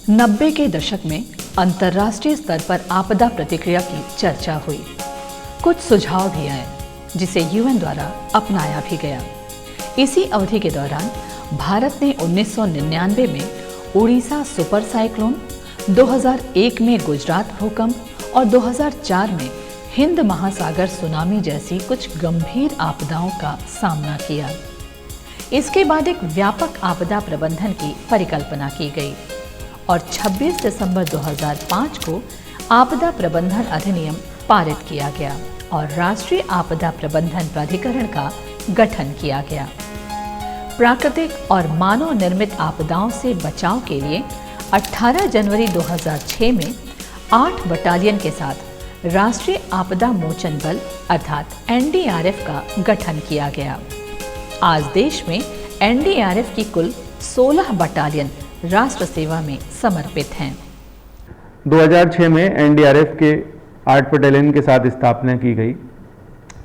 90 के दशक में अंतर्राष्ट्रीय स्तर पर आपदा प्रतिक्रिया की चर्चा हुई। कुछ सुझाव भी आए जिसे यूएन द्वारा अपनाया भी गया। इसी अवधि के दौरान भारत ने 1999 में उड़ीसा सुपर साइक्लोन, 2001 में गुजरात भूकंप और 2004 में हिंद महासागर सुनामी जैसी कुछ गंभीर आपदाओं का सामना किया। इसके बाद एक व्यापक आपदा प्रबंधन की परिकल्पना की गई और 26 दिसंबर 2005 को आपदा प्रबंधन अधिनियम पारित किया गया और राष्ट्रीय आपदा प्रबंधन प्राधिकरण का गठन किया गया। प्राकृतिक और मानव निर्मित आपदाओं से बचाव के लिए 18 जनवरी 2006 में 8 बटालियन के साथ राष्ट्रीय आपदा मोचन बल अर्थात एनडीआरएफ का गठन किया गया। आज देश में एनडीआरएफ की कुल 16 बटालियन राष्ट्र सेवा में समर्पित हैं। 2006 में एनडीआरएफ के 8 बटालियन के साथ स्थापना की गई।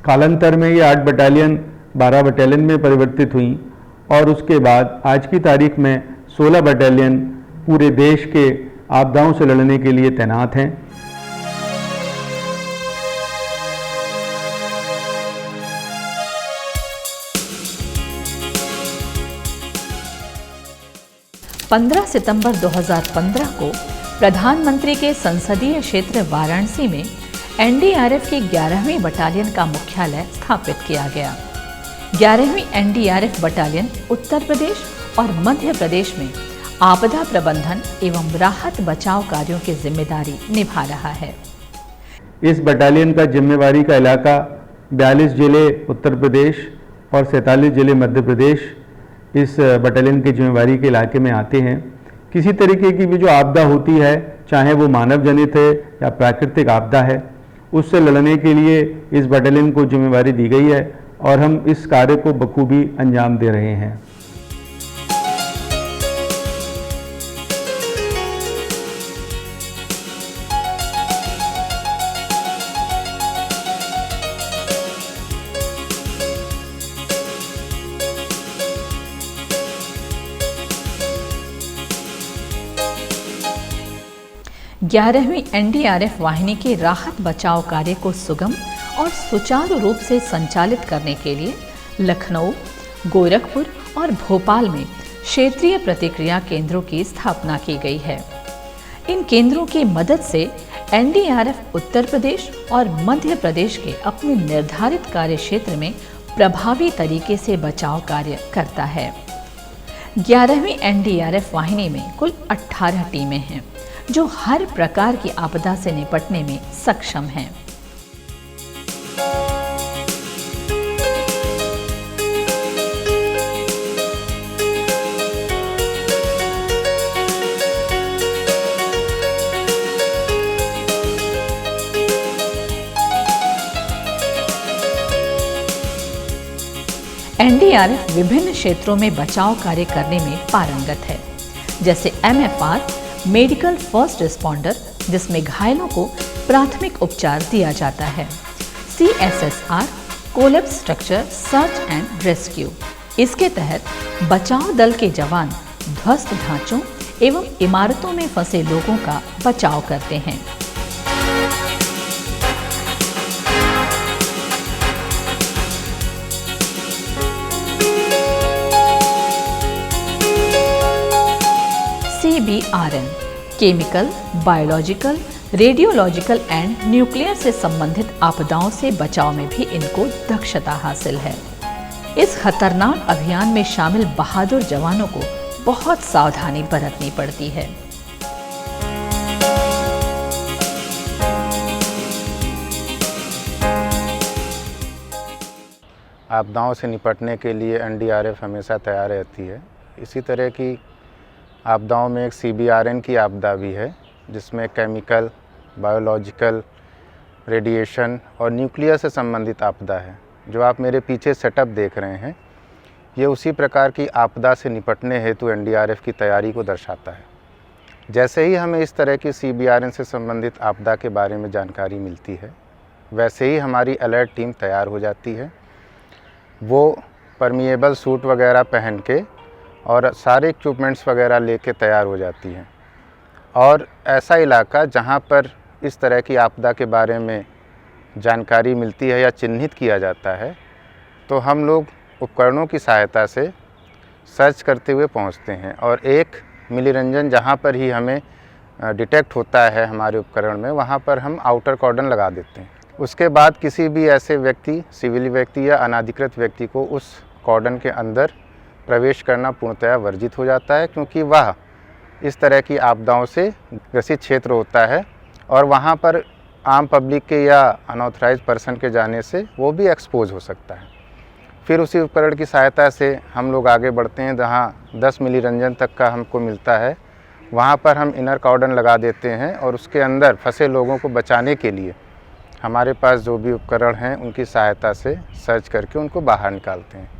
कालांतर में ये 8 बटालियन 12 बटालियन में परिवर्तित हुई और उसके बाद आज की तारीख में 16 बटालियन पूरे देश के आपदाओं से लड़ने के लिए तैनात हैं। पंद्रह सितंबर 2015 को प्रधानमंत्री के संसदीय क्षेत्र वाराणसी में एनडीआरएफ की 11वीं बटालियन का मुख्यालय स्थापित किया गया। 11वीं एनडीआरएफ बटालियन उत्तर प्रदेश और मध्य प्रदेश में आपदा प्रबंधन एवं राहत बचाव कार्यों की जिम्मेदारी निभा रहा है। इस बटालियन का जिम्मेवारी का इलाका 42 जिले उत्तर प्रदेश और 47 जिले मध्य प्रदेश इस बटालियन की जिम्मेवारी के इलाके में आते हैं। किसी तरीके की भी जो आपदा होती है, चाहे वो मानव जनित है या प्राकृतिक आपदा है, उससे लड़ने के लिए इस बटालियन को जिम्मेवारी दी गई है और हम इस कार्य को बखूबी अंजाम दे रहे हैं। ग्यारहवीं एनडीआरएफ वाहिनी के राहत बचाव कार्य को सुगम और सुचारू रूप से संचालित करने के लिए लखनऊ, गोरखपुर और भोपाल में क्षेत्रीय प्रतिक्रिया केंद्रों की स्थापना की गई है। इन केंद्रों की मदद से एनडीआरएफ उत्तर प्रदेश और मध्य प्रदेश के अपने निर्धारित कार्य क्षेत्र में प्रभावी तरीके से बचाव कार्य करता है। 11वीं एनडीआरएफ वाहिनी में कुल 18 टीमें हैं जो हर प्रकार की आपदा से निपटने में सक्षम हैं। एनडीआरएफ विभिन्न क्षेत्रों में बचाव कार्य करने में पारंगत है, जैसे एमएफआर मेडिकल फर्स्ट रिस्पॉन्डर जिसमें घायलों को प्राथमिक उपचार दिया जाता है, CSSR collapse structure search and rescue. इसके तहत बचाव दल के जवान ध्वस्त ढांचों एवं इमारतों में फंसे लोगों का बचाव करते हैं। CBRN chemical, biological, radiological and nuclear से संबंधित आपदाओं से बचाव में भी इनको दक्षता हासिल है। इस खतरनाक अभियान में शामिल बहादुर जवानों को बहुत सावधानी बरतनी पड़ती है। आपदाओं से निपटने के लिए एनडीआरएफ हमेशा तैयार रहती है। इसी तरह की आपदाओं में एक CBRN की आपदा भी है, जिसमें केमिकल, बायोलॉजिकल, रेडिएशन और न्यूक्लियर से संबंधित आपदा है। जो आप मेरे पीछे सेटअप देख रहे हैं, ये उसी प्रकार की आपदा से निपटने हेतु एनडीआरएफ की तैयारी को दर्शाता है। जैसे ही हमें इस तरह की CBRN से संबंधित आपदा के बारे में जानकारी मिलती है, वैसे ही हमारी अलर्ट टीम तैयार हो जाती है। वो परमिएबल सूट वगैरह पहन के और सारे इक्विपमेंट्स वगैरह लेके तैयार हो जाती हैं। और ऐसा इलाका जहाँ पर इस तरह की आपदा के बारे में जानकारी मिलती है या चिन्हित किया जाता है, तो हम लोग उपकरणों की सहायता से सर्च करते हुए पहुँचते हैं और एक मिलीरंजन जहाँ पर ही हमें डिटेक्ट होता है हमारे उपकरण में, वहाँ पर हम आउटर कॉर्डन लगा देते हैं। उसके बाद किसी भी ऐसे व्यक्ति, सिविल व्यक्ति या अनाधिकृत व्यक्ति को उस कॉर्डन के अंदर प्रवेश करना पूर्णतया वर्जित हो जाता है, क्योंकि वह इस तरह की आपदाओं से ग्रसित क्षेत्र होता है और वहाँ पर आम पब्लिक के या अनऑथराइज पर्सन के जाने से वो भी एक्सपोज हो सकता है। फिर उसी उपकरण की सहायता से हम लोग आगे बढ़ते हैं, जहाँ 10 मिलीरंजन तक का हमको मिलता है, वहाँ पर हम इनर कॉर्डन लगा देते हैं और उसके अंदर फंसे लोगों को बचाने के लिए हमारे पास जो भी उपकरण हैं उनकी सहायता से सर्च करके उनको बाहर निकालते हैं।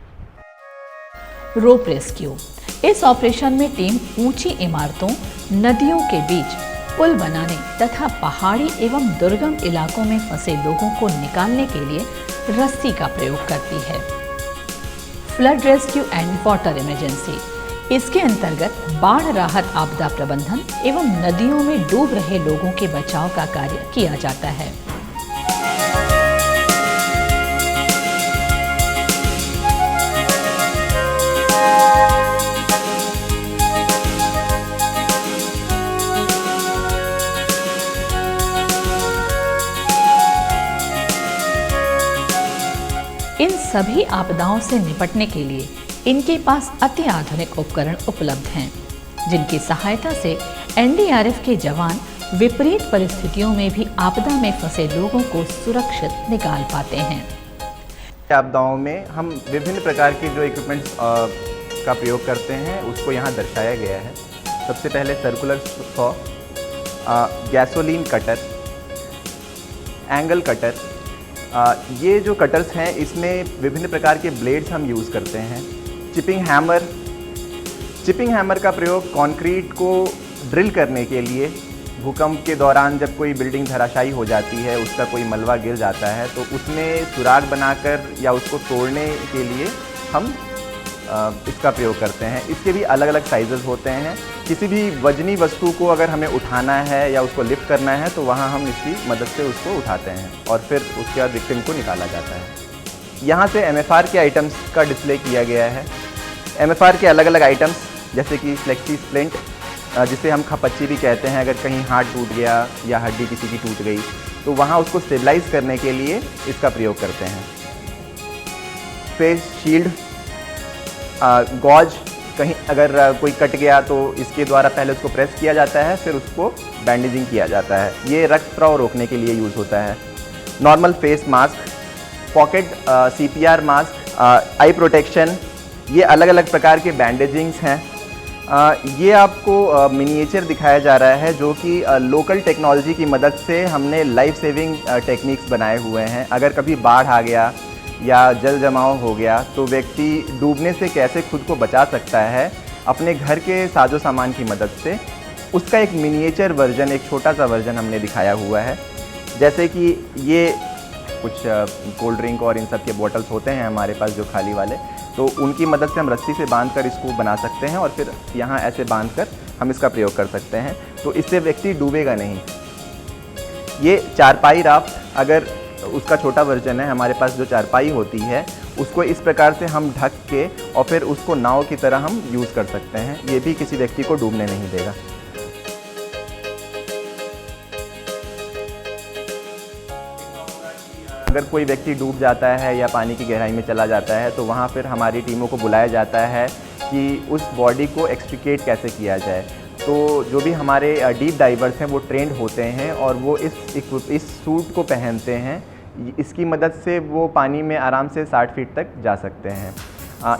रोप रेस्क्यू। इस ऑपरेशन में टीम ऊंची इमारतों, नदियों के बीच पुल बनाने तथा पहाड़ी एवं दुर्गम इलाकों में फंसे लोगों को निकालने के लिए रस्सी का प्रयोग करती है। Flood rescue and water emergency. इसके अंतर्गत बाढ़ राहत, आपदा प्रबंधन एवं नदियों में डूब रहे लोगों के बचाव का कार्य किया जाता है। इन सभी आपदाओं से निपटने के लिए इनके पास अति आधुनिक उपकरण उपलब्ध हैं, जिनकी सहायता से एनडीआरएफ के जवान विपरीत परिस्थितियों में भी आपदा में फंसे लोगों को सुरक्षित निकाल पाते हैं। आपदाओं में हम विभिन्न प्रकार के जो इक्विपमेंट्स का प्रयोग करते हैं उसको यहाँ दर्शाया गया है। सबसे पहले circular saw, gasoline cutter, angle cutter. ये जो कटर्स हैं इसमें विभिन्न प्रकार के ब्लेड्स हम यूज़ करते हैं। Chipping hammer. चिपिंग हैमर का प्रयोग कंक्रीट को ड्रिल करने के लिए, भूकंप के दौरान जब कोई बिल्डिंग धराशायी हो जाती है, उसका कोई मलबा गिर जाता है, तो उसमें सुराग बनाकर या उसको तोड़ने के लिए हम इसका प्रयोग करते हैं। इसके भी अलग अलग साइजेस होते हैं। किसी भी वजनी वस्तु को अगर हमें उठाना है या उसको लिफ्ट करना है तो वहाँ हम इसकी मदद से उसको उठाते हैं और फिर उसके बाद विक्टिम को निकाला जाता है। यहाँ से एमएफआर के आइटम्स का डिस्प्ले किया गया है। एमएफआर के अलग अलग आइटम्स जैसे कि फ्लेक्सी स्प्लिंट, जिसे हम खपच्ची भी कहते हैं। अगर कहीं हाथ टूट गया या हड्डी किसी की टूट गई तो वहाँ उसको स्टेबलाइज करने के लिए इसका प्रयोग करते हैं। फेस शील्ड, गॉज, कहीं अगर कोई कट गया तो इसके द्वारा पहले उसको प्रेस किया जाता है, फिर उसको बैंडेजिंग किया जाता है। ये रक्त प्रवाह रोकने के लिए यूज़ होता है। Normal face mask, pocket CPR mask, आई प्रोटेक्शन, ये अलग अलग प्रकार के बैंडेजिंग्स हैं। ये आपको मिनिएचर दिखाया जा रहा है जो कि लोकल टेक्नोलॉजी की मदद से हमने लाइफ सेविंग टेक्निक्स बनाए हुए हैं। अगर कभी बाढ़ आ गया या जल जमाव हो गया तो व्यक्ति डूबने से कैसे खुद को बचा सकता है अपने घर के साजो सामान की मदद से, उसका एक मिनिएचर वर्जन, एक छोटा सा वर्जन हमने दिखाया हुआ है। जैसे कि ये कुछ कोल्ड ड्रिंक और इन सब के बॉटल्स होते हैं हमारे पास जो खाली वाले, तो उनकी मदद से हम रस्सी से बांधकर इसको बना सकते हैं और फिर यहाँ ऐसे बांधकर हम इसका प्रयोग कर सकते हैं, तो इससे व्यक्ति डूबेगा नहीं। ये चारपाई राफ्ट, अगर उसका छोटा वर्जन है, हमारे पास जो चारपाई होती है उसको इस प्रकार से हम ढक के और फिर उसको नाव की तरह हम यूज़ कर सकते हैं। ये भी किसी व्यक्ति को डूबने नहीं देगा। अगर कोई व्यक्ति डूब जाता है या पानी की गहराई में चला जाता है तो वहाँ फिर हमारी टीमों को बुलाया जाता है कि उस बॉडी को एक्सट्रिकेट कैसे किया जाए। तो जो भी हमारे डीप डाइवर्स हैं वो ट्रेंड होते हैं और वो इस सूट को पहनते हैं। इसकी मदद से वो पानी में आराम से 60 फीट तक जा सकते हैं।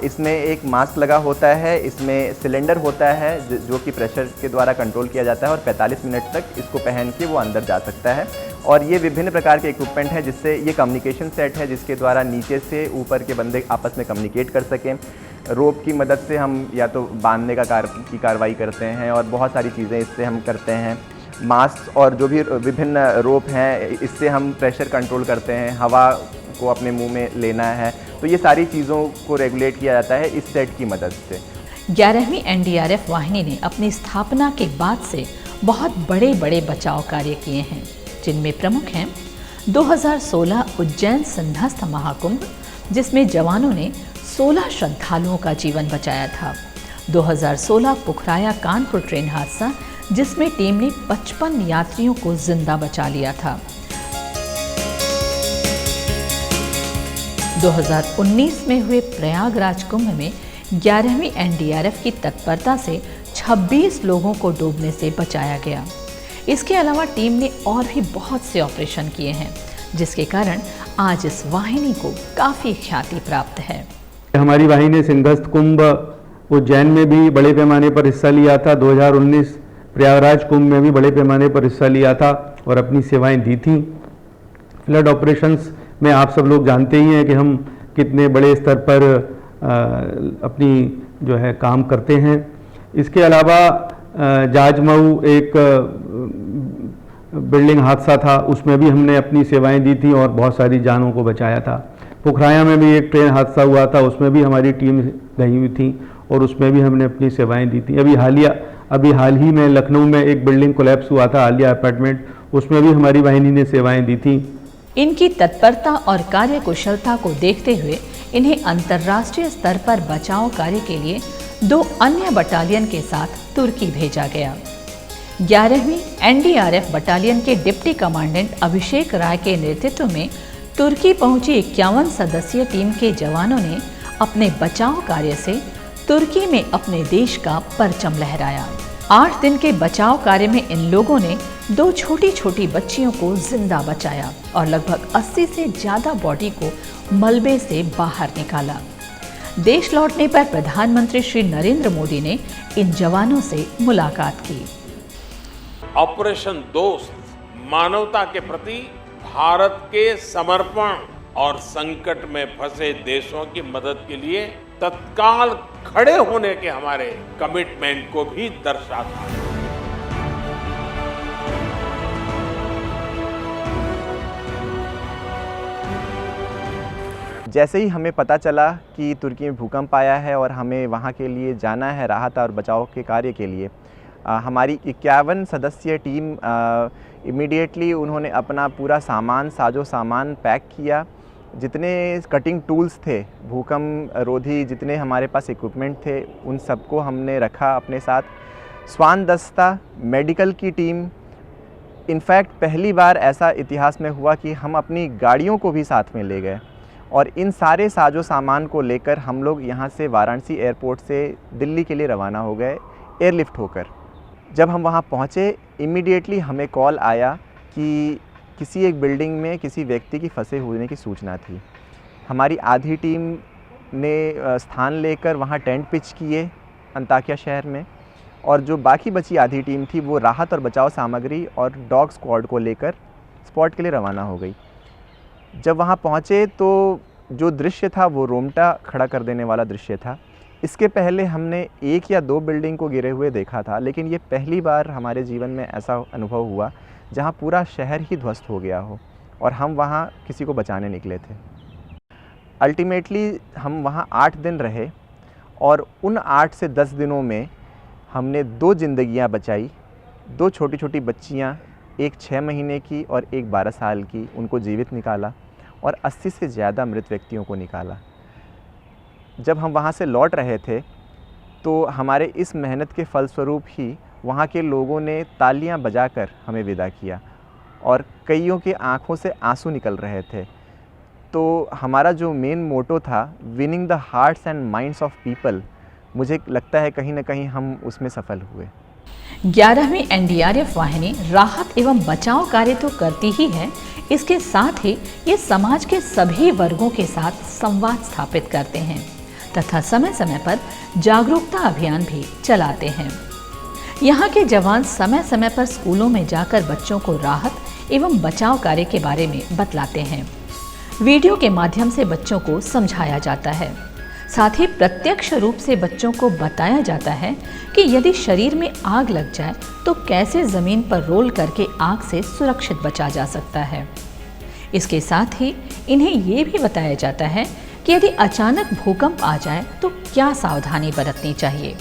इसमें एक मास्क लगा होता है, इसमें सिलेंडर होता है जो कि प्रेशर के द्वारा कंट्रोल किया जाता है और 45 मिनट तक इसको पहन के वो अंदर जा सकता है। और ये विभिन्न प्रकार के इक्विपमेंट हैं जिससे ये कम्युनिकेशन सेट है जिसके द्वारा नीचे से ऊपर के बंदे आपस में कम्युनिकेट कर सकें। रोप की मदद से हम या तो बांधने की कार्रवाई करते हैं और बहुत सारी चीज़ें इससे हम करते हैं। मास्क और जो भी विभिन्न रोप हैं इससे हम प्रेशर कंट्रोल करते हैं, हवा को अपने मुंह में लेना है, तो ये सारी चीज़ों को रेगुलेट किया जाता है इस सेट की मदद से। 11वीं एनडीआरएफ वाहिनी ने अपनी स्थापना के बाद से बहुत बड़े बड़े बचाव कार्य किए हैं, जिनमें प्रमुख हैं 2016 उज्जैन सिंहस्थ महाकुंभ, जिसमें जवानों ने 16 श्रद्धालुओं का जीवन बचाया था। 2016 पुखराया कानपुर ट्रेन हादसा, जिसमें टीम ने 55 यात्रियों को जिंदा बचा लिया था। 2019 में हुए प्रयागराज कुंभ में 11वीं एनडीआरएफ की तत्परता से 26 लोगों को डूबने से बचाया गया। इसके अलावा टीम ने और भी बहुत से ऑपरेशन किए हैं, जिसके कारण आज इस वाहिनी को काफ़ी ख्याति प्राप्त है। हमारी वाहिनी सिंहस्थ कुंभ उज्जैन में भी बड़े पैमाने पर हिस्सा लिया था। 2019 प्रयागराज कुंभ में भी बड़े पैमाने पर हिस्सा लिया था और अपनी सेवाएं दी थी। फ्लड ऑपरेशंस में आप सब लोग जानते ही हैं कि हम कितने बड़े स्तर पर अपनी जो है काम करते हैं। इसके अलावा जाजमऊ एक बिल्डिंग हादसा था, उसमें भी हमने अपनी सेवाएं दी थी और बहुत सारी जानों को बचाया था। पुखराया में भी एक ट्रेन हादसा हुआ था, उसमें भी हमारी टीम गई हुई थी और उसमें भी हमने अपनी सेवाएं दी थी। अभी हाल ही में लखनऊ में एक बिल्डिंग कोलैप्स हुआ था, आलिया अपार्टमेंट, उसमें भी हमारी वाहिनी ने सेवाएं दी थी। इनकी तत्परता और कार्यकुशलता को देखते हुए इन्हें अंतर्राष्ट्रीय स्तर पर बचाव कार्य के लिए 2 अन्य बटालियन के साथ तुर्की भेजा गया। 11वीं एनडीआरएफ बटालियन के डिप्टी कमांडेंट अभिषेक राय के नेतृत्व में तुर्की पहुंची 51 सदस्यीय टीम के जवानों ने अपने बचाव कार्य से तुर्की में अपने देश का परचम लहराया। 8 दिन के बचाव कार्य में इन लोगों ने 2 छोटी छोटी बच्चियों को जिंदा बचाया और लगभग 80 से ज्यादा बॉडी को मलबे से बाहर निकाला। देश लौटने पर प्रधानमंत्री श्री नरेंद्र मोदी ने इन जवानों से मुलाकात की। ऑपरेशन दोस्त मानवता के प्रति भारत के समर्पण और संकट में फंसे देशों की मदद के लिए तत्काल खड़े होने के हमारे कमिटमेंट को भी दर्शाता है। जैसे ही हमें पता चला कि तुर्की में भूकंप आया है और हमें वहाँ के लिए जाना है राहत और बचाव के कार्य के लिए, हमारी 51 सदस्यीय टीम इमीडिएटली उन्होंने अपना पूरा साजो सामान पैक किया। जितने कटिंग टूल्स थे, भूकंप रोधी जितने हमारे पास इक्विपमेंट थे, उन सबको हमने रखा अपने साथ। स्वान दस्ता, मेडिकल की टीम, इनफैक्ट पहली बार ऐसा इतिहास में हुआ कि हम अपनी गाड़ियों को भी साथ में ले गए और इन सारे साजो सामान को लेकर हम लोग यहाँ से वाराणसी एयरपोर्ट से दिल्ली के लिए रवाना हो गए एयरलिफ्ट होकर। जब हम वहाँ पहुँचे, इमीडिएटली हमें कॉल आया कि किसी एक बिल्डिंग में किसी व्यक्ति की फंसे होने की सूचना थी। हमारी आधी टीम ने स्थान लेकर वहाँ टेंट पिच किए अंताकिया शहर में, और जो बाकी बची आधी टीम थी वो राहत और बचाव सामग्री और डॉग स्क्वाड को लेकर स्पॉट के लिए रवाना हो गई। जब वहाँ पहुँचे तो जो दृश्य था वो रोंगटा खड़ा कर देने वाला दृश्य था। इसके पहले हमने 1 या 2 बिल्डिंग को गिरे हुए देखा था, लेकिन ये पहली बार हमारे जीवन में ऐसा अनुभव हुआ जहाँ पूरा शहर ही ध्वस्त हो गया हो और हम वहाँ किसी को बचाने निकले थे। अल्टीमेटली हम वहाँ 8 दिन रहे और उन 8 से 10 दिनों में हमने 2 जिंदगियाँ बचाई। 2 छोटी छोटी बच्चियाँ, एक 6 महीने की और एक 12 साल की, उनको जीवित निकाला और 80 से ज़्यादा मृत व्यक्तियों को निकाला। जब हम वहाँ से लौट रहे थे तो हमारे इस मेहनत के फलस्वरूप ही वहाँ के लोगों ने तालियां बजाकर हमें विदा किया और कईयों की आंखों से आंसू निकल रहे थे। तो हमारा जो मेन मोटो था, winning the hearts and minds of people, मुझे लगता है कहीं ना कहीं हम उसमें सफल हुए। 11वीं एनडीआरएफ वाहिनी राहत एवं बचाव कार्य तो करती ही है, इसके साथ ही ये समाज के सभी वर्गों के साथ संवाद स्थापित करते हैं तथा समय समय पर जागरूकता अभियान भी चलाते हैं। यहाँ के जवान समय समय पर स्कूलों में जाकर बच्चों को राहत एवं बचाव कार्य के बारे में बतलाते हैं। वीडियो के माध्यम से बच्चों को समझाया जाता है। साथ ही प्रत्यक्ष रूप से बच्चों को बताया जाता है कि यदि शरीर में आग लग जाए तो कैसे ज़मीन पर रोल करके आग से सुरक्षित बचा जा सकता है। इसके साथ ही इन्हें ये भी बताया जाता है कि यदि अचानक भूकंप आ जाए तो क्या सावधानी बरतनी चाहिए,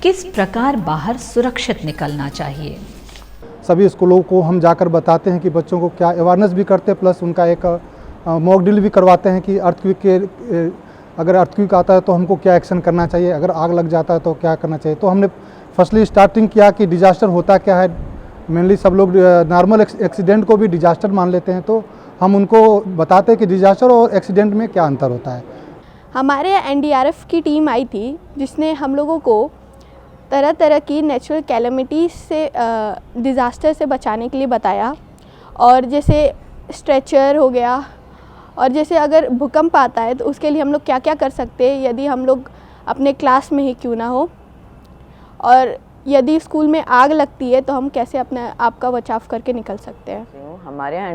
किस प्रकार बाहर सुरक्षित निकलना चाहिए। सभी स्कूलों को हम जाकर बताते हैं कि बच्चों को क्या अवेयरनेस भी करते हैं, प्लस उनका एक मॉक ड्रिल भी करवाते हैं कि अर्थक्वेक के अगर अर्थक्वेक आता है तो हमको क्या एक्शन करना चाहिए, अगर आग लग जाता है तो क्या करना चाहिए। तो हमने फर्स्टली स्टार्टिंग किया कि डिजास्टर होता क्या है। मेनली सब लोग नॉर्मल एक्सीडेंट को भी डिजास्टर मान लेते हैं, तो हम उनको बताते हैं कि डिजास्टर और एक्सीडेंट में क्या अंतर होता है। हमारे एनडीआरएफ की टीम आई थी जिसने हम लोगों को तरह तरह की नेचुरल कैलेमिटीज से डिज़ास्टर से बचाने के लिए बताया, और जैसे स्ट्रेचर हो गया, और जैसे अगर भूकंप आता है तो उसके लिए हम लोग क्या क्या कर सकते हैं यदि हम लोग अपने क्लास में ही क्यों ना हो, और यदि स्कूल में आग लगती है तो हम कैसे अपने आप का बचाव करके निकल सकते हैं। हमारे यहाँ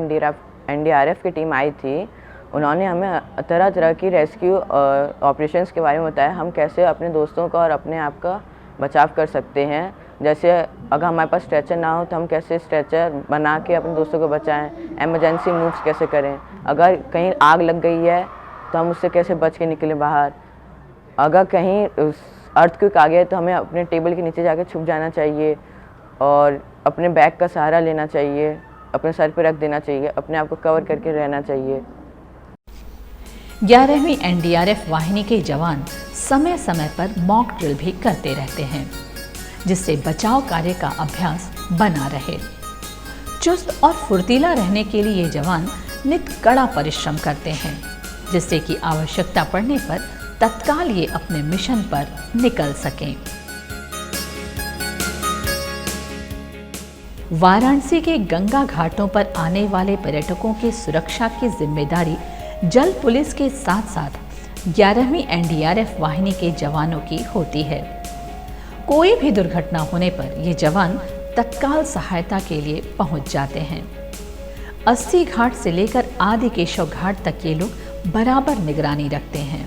एनडीआरएफ की टीम आई थी, उन्होंने हमें तरह तरह की रेस्क्यू ऑपरेशंस के बारे में बताया, हम कैसे अपने दोस्तों का और अपने आप का बचाव कर सकते हैं। जैसे अगर हमारे पास स्ट्रेचर ना हो तो हम कैसे स्ट्रेचर बना के अपने दोस्तों को बचाएं, इमरजेंसी मूव्स कैसे करें, अगर कहीं आग लग गई है तो हम उससे कैसे बच के निकलें बाहर, अगर कहीं अर्थक्वेक आ गया तो हमें अपने टेबल के नीचे जाके छुप जाना चाहिए और अपने बैग का सहारा लेना चाहिए, अपने सर पर रख देना चाहिए, अपने आप को कवर करके रहना चाहिए। 11वीं एनडीआरएफ वाहिनी के जवान समय समय पर मॉक ड्रिल भी करते रहते हैं, जिससे बचाव कार्य का अभ्यास बना रहे। चुस्त और फुर्तीला रहने के लिए ये जवान नित कड़ा परिश्रम करते हैं, जिससे कि आवश्यकता पड़ने पर तत्काल ये अपने मिशन पर निकल सकें। वाराणसी के गंगा घाटों पर आने वाले पर्यटकों की सुरक्षा की जिम्मेदारी जल पुलिस के साथ साथ 11वीं एनडीआरएफ वाहिनी के जवानों की होती है। कोई भी दुर्घटना होने पर ये जवान तत्काल सहायता के लिए पहुंच जाते हैं। 80 घाट से लेकर आदि केशव घाट तक ये लोग बराबर निगरानी रखते हैं।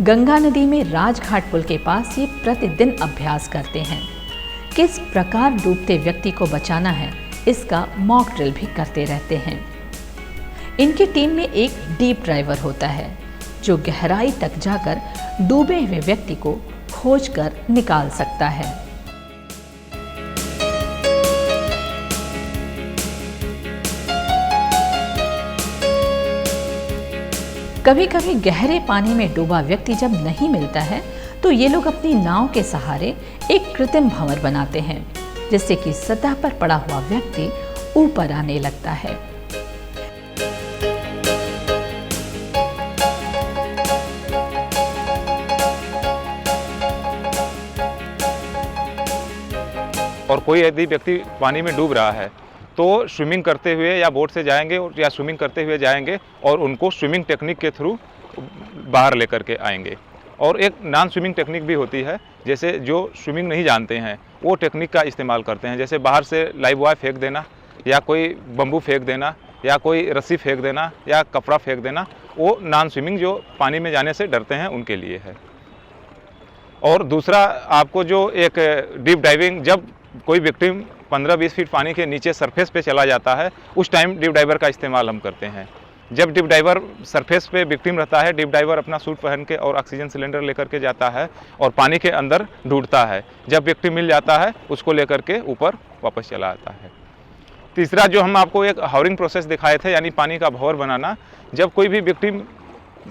गंगा नदी में राजघाट पुल के पास ये प्रतिदिन अभ्यास करते हैं। किस प्रकार डूबते व्यक्ति को बचाना है, इसका मॉक ड्रिल भी करते रहते हैं। इनकी टीम में एक डीप ड्राइवर होता है, जो गहराई तक जाकर डूबे हुए व्यक्ति को खोजकर निकाल सकता है। कभी कभी गहरे पानी में डूबा व्यक्ति जब नहीं मिलता है तो ये लोग अपनी नाव के सहारे एक कृत्रिम भंवर बनाते हैं, जिससे कि सतह पर पड़ा हुआ व्यक्ति ऊपर आने लगता है। और कोई यदि व्यक्ति पानी में डूब रहा है तो स्विमिंग करते हुए या बोट से जाएंगे या स्विमिंग करते हुए जाएंगे और उनको स्विमिंग टेक्निक के थ्रू बाहर लेकर के आएंगे। और एक नॉन स्विमिंग टेक्निक भी होती है, जैसे जो स्विमिंग नहीं जानते हैं वो टेक्निक का इस्तेमाल करते हैं, जैसे बाहर से लाइव बॉय फेंक देना या कोई बम्बू फेंक देना या कोई रस्सी फेंक देना या कपड़ा फेंक देना, वो नॉन स्विमिंग जो पानी में जाने से डरते हैं उनके लिए है। और दूसरा आपको जो एक डीप डाइविंग, जब कोई विक्टिम 15-20 फीट पानी के नीचे सरफेस पे चला जाता है उस टाइम डीप डाइवर का इस्तेमाल हम करते हैं। जब डीप डाइवर सरफेस पे विक्टिम रहता है, डीप डाइवर अपना सूट पहन के और ऑक्सीजन सिलेंडर लेकर के जाता है और पानी के अंदर ढूंढता है। जब विक्टिम मिल जाता है उसको लेकर के ऊपर वापस चला आता है। तीसरा जो हम आपको एक हावरिंग प्रोसेस दिखाए थे, यानी पानी का भंवर बनाना। जब कोई भी विक्टिम,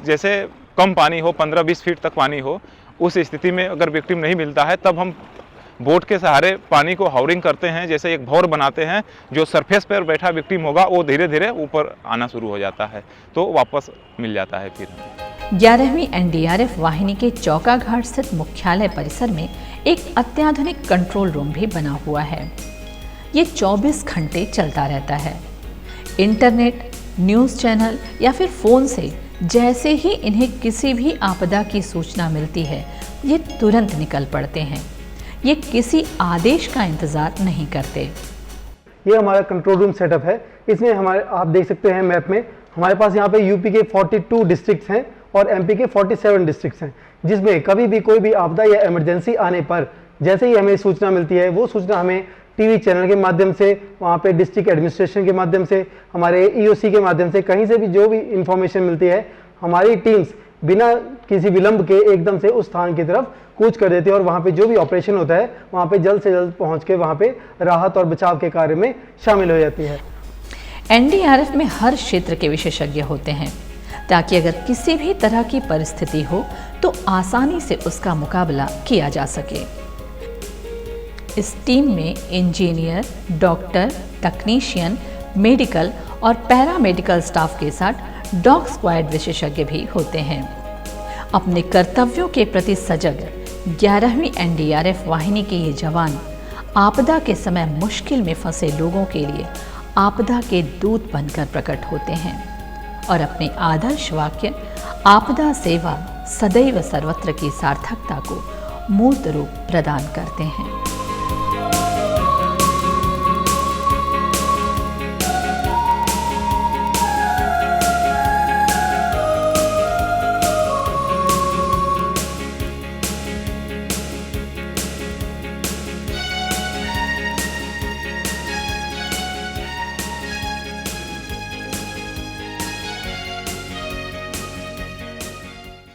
जैसे कम पानी हो, 15-20 फीट तक पानी हो, उस स्थिति में अगर विक्टिम नहीं मिलता है तब हम बोट के सहारे पानी को हावरिंग करते हैं, जैसे एक भंवर बनाते हैं। जो सरफेस पर बैठा विक्टिम होगा वो धीरे धीरे ऊपर आना शुरू हो जाता है तो वापस मिल जाता है। फिर 11वीं एनडीआरएफ वाहिनी के चौका घाट स्थित मुख्यालय परिसर में एक अत्याधुनिक कंट्रोल रूम भी बना हुआ है। ये 24 घंटे चलता रहता है। इंटरनेट, न्यूज़ चैनल या फिर फ़ोन से जैसे ही इन्हें किसी भी आपदा की सूचना मिलती है, ये तुरंत निकल पड़ते हैं। ये किसी आदेश का इंतज़ार नहीं करते। ये हमारा कंट्रोल रूम सेटअप है। इसमें हमारे, आप देख सकते हैं मैप में, हमारे पास यहाँ पे यूपी के 42 डिस्ट्रिक्ट्स हैं और एमपी के 47 डिस्ट्रिक्ट्स हैं, जिसमें कभी भी कोई भी आपदा या इमरजेंसी आने पर जैसे ही हमें सूचना मिलती है, वो सूचना हमें टीवी चैनल के माध्यम से, वहाँ पे डिस्ट्रिक्ट एडमिनिस्ट्रेशन के माध्यम से, हमारे ईओसी के माध्यम से, कहीं से भी जो भी इंफॉर्मेशन मिलती है, हमारी टीम्स बिना किसी विलंब के एकदम से उस स्थान की तरफ कूच कर देते हैं और वहाँ पे जो भी ऑपरेशन होता है वहाँ पे जल्द से जल्द पहुँच के वहाँ पे राहत और बचाव के कार्य में शामिल हो जाती है। एनडीआरएफ में हर क्षेत्र के विशेषज्ञ होते हैं ताकि अगर किसी भी तरह की परिस्थिति हो तो आसानी से उसका मुकाबला किया जा सके। इस टीम में इंजीनियर, डॉक्टर, टेक्नीशियन, मेडिकल और पैरामेडिकल स्टाफ के साथ डॉग स्क्वाड विशेषज्ञ भी होते हैं। अपने कर्तव्यों के प्रति सजग 11वीं एनडीआरएफ वाहिनी के ये जवान आपदा के समय मुश्किल में फंसे लोगों के लिए आपदा के दूत बनकर प्रकट होते हैं और अपने आदर्श वाक्य आपदा सेवा सदैव सर्वत्र की सार्थकता को मूर्त रूप प्रदान करते हैं।